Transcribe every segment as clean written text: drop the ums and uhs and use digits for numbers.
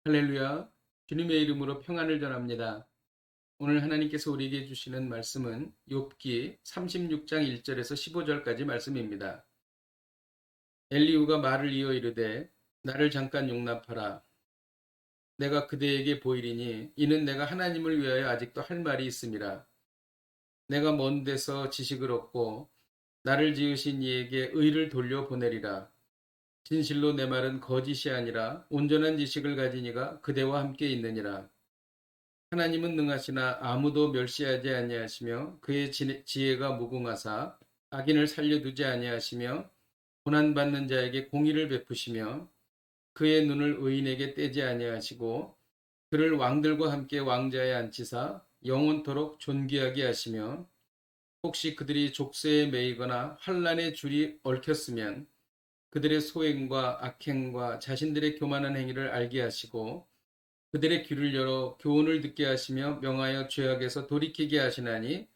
할렐루야. 주님의 이름으로 평안을 전합니다. 오늘 하나님께서 우리에게 주시는 말씀은 욥기 36장 1절에서 15절까지 말씀입니다. 엘리후가 말을 이어 이르되 나를 잠깐 용납하라. 내가 그대에게 보이리니 이는 내가 하나님을 위하여 아직도 할 말이 있음이라. 내가 먼 데서 지식을 얻고 나를 지으신 이에게 의를 돌려보내리라. 진실로 내 말은 거짓이 아니라 온전한 지식을 가진 이가 그대와 함께 있느니라. 하나님은 능하시나 아무도 멸시하지 아니하시며 그의 지혜가 무궁하사 악인을 살려두지 아니하시며 고난받는 자에게 공의를 베푸시며 그의 눈을 의인에게 떼지 아니하시고 그를 왕들과 함께 왕자에 앉히사 영원토록 존귀하게 하시며 혹시 그들이 족쇄에 매이거나 환란의 줄이 얽혔으면 그들의 소행과 악행과 자신들의 교만한 행위를 알게 하시고 그들의 귀를 열어 교훈을 듣게 하시며 명하여 죄악에서 돌이키게 하시나니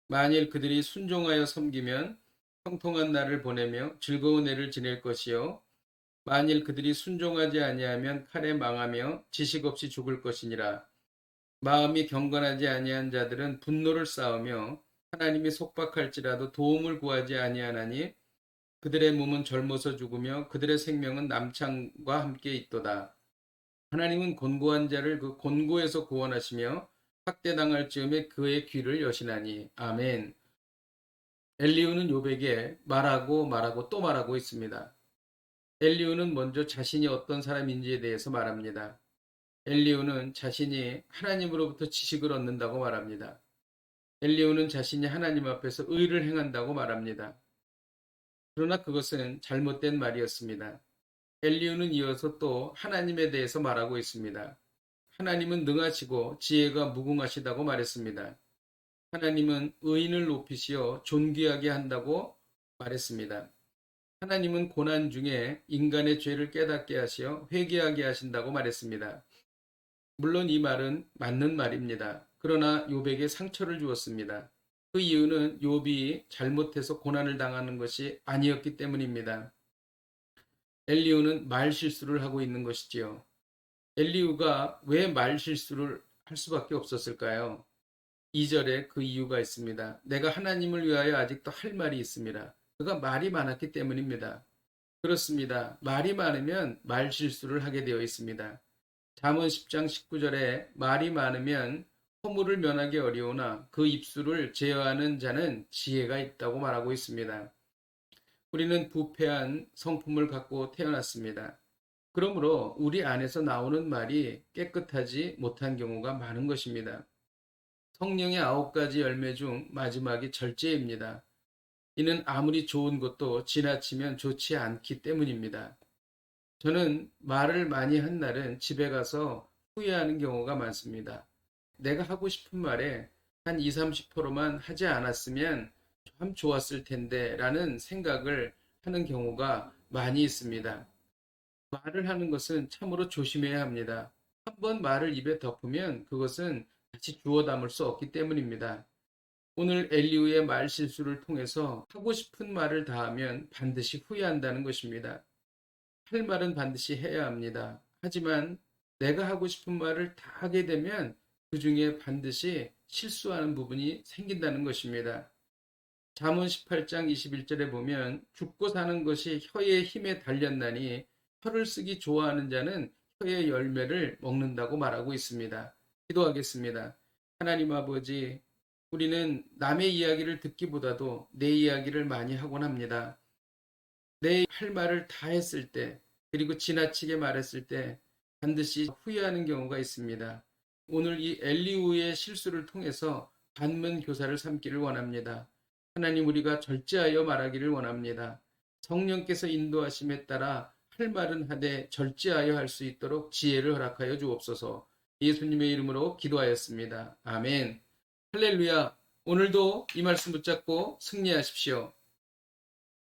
만일 그들이 순종하여 섬기면 형통한 날을 보내며 즐거운 해를 지낼 것이요 만일 그들이 순종하지 아니하면 칼에 망하며 지식 없이 죽을 것이니라. 마음이 경건하지 아니한 자들은 분노를 쌓으며 하나님이 속박할지라도 도움을 구하지 아니하나니 그들의 몸은 젊어서 죽으며 그들의 생명은 남창과 함께 있도다. 하나님은 곤고한 자를 그 곤고에서 구원하시며 학대당할 즈음에 그의 귀를 여시나니. 아멘. 엘리후는 욥에게 말하고 또 말하고 있습니다. 엘리후는 먼저 자신이 어떤 사람인지에 대해서 말합니다. 엘리후는 자신이 하나님으로부터 지식을 얻는다고 말합니다. 엘리후는 자신이 하나님 앞에서 의를 행한다고 말합니다. 그러나 그것은 잘못된 말이었습니다. 엘리후는 이어서 또 하나님에 대해서 말하고 있습니다. 하나님은 능하시고 지혜가 무궁하시다고 말했습니다. 하나님은 의인을 높이시어 존귀하게 한다고 말했습니다. 하나님은 고난 중에 인간의 죄를 깨닫게 하시어 회개하게 하신다고 말했습니다. 물론 이 말은 맞는 말입니다. 그러나 욥에게 상처를 주었습니다. 그 이유는 욥이 잘못해서 고난을 당하는 것이 아니었기 때문입니다. 엘리후는 말 실수를 하고 있는 것이지요. 엘리후가 왜 말 실수를 할 수밖에 없었을까요? 2절에 그 이유가 있습니다. 내가 하나님을 위하여 아직도 할 말이 있습니다. 그가 말이 많았기 때문입니다. 그렇습니다. 말이 많으면 말 실수를 하게 되어 있습니다. 잠언 10장 19절에 말이 많으면 허물을 면하기 어려우나 그 입술을 제어하는 자는 지혜가 있다고 말하고 있습니다. 우리는 부패한 성품을 갖고 태어났습니다. 그러므로 우리 안에서 나오는 말이 깨끗하지 못한 경우가 많은 것입니다. 성령의 9가지 열매 중 마지막이 절제입니다. 이는 아무리 좋은 것도 지나치면 좋지 않기 때문입니다. 저는 말을 많이 한 날은 집에 가서 후회하는 경우가 많습니다. 내가 하고 싶은 말에 한 20, 30%만 하지 않았으면 참 좋았을 텐데 라는 생각을 하는 경우가 많이 있습니다. 말을 하는 것은 참으로 조심해야 합니다. 한번 말을 입에 덮으면 그것은 다시 주워 담을 수 없기 때문입니다. 오늘 엘리후의 말 실수를 통해서 하고 싶은 말을 다하면 반드시 후회한다는 것입니다. 할 말은 반드시 해야 합니다. 하지만 내가 하고 싶은 말을 다 하게 되면 그 중에 반드시 실수하는 부분이 생긴다는 것입니다. 잠언 18장 21절에 보면 죽고 사는 것이 혀의 힘에 달렸나니 혀를 쓰기 좋아하는 자는 혀의 열매를 먹는다고 말하고 있습니다. 기도하겠습니다. 하나님 아버지, 우리는 남의 이야기를 듣기보다도 내 이야기를 많이 하곤 합니다. 내 할 말을 다 했을 때, 그리고 지나치게 말했을 때 반드시 후회하는 경우가 있습니다. 오늘 이 엘리후의 실수를 통해서 반면 교사를 삼기를 원합니다. 하나님, 우리가 절제하여 말하기를 원합니다. 성령께서 인도하심에 따라 할 말은 하되 절제하여 할 수 있도록 지혜를 허락하여 주옵소서. 예수님의 이름으로 기도하였습니다. 아멘. 할렐루야. 오늘도 이 말씀 붙잡고 승리하십시오.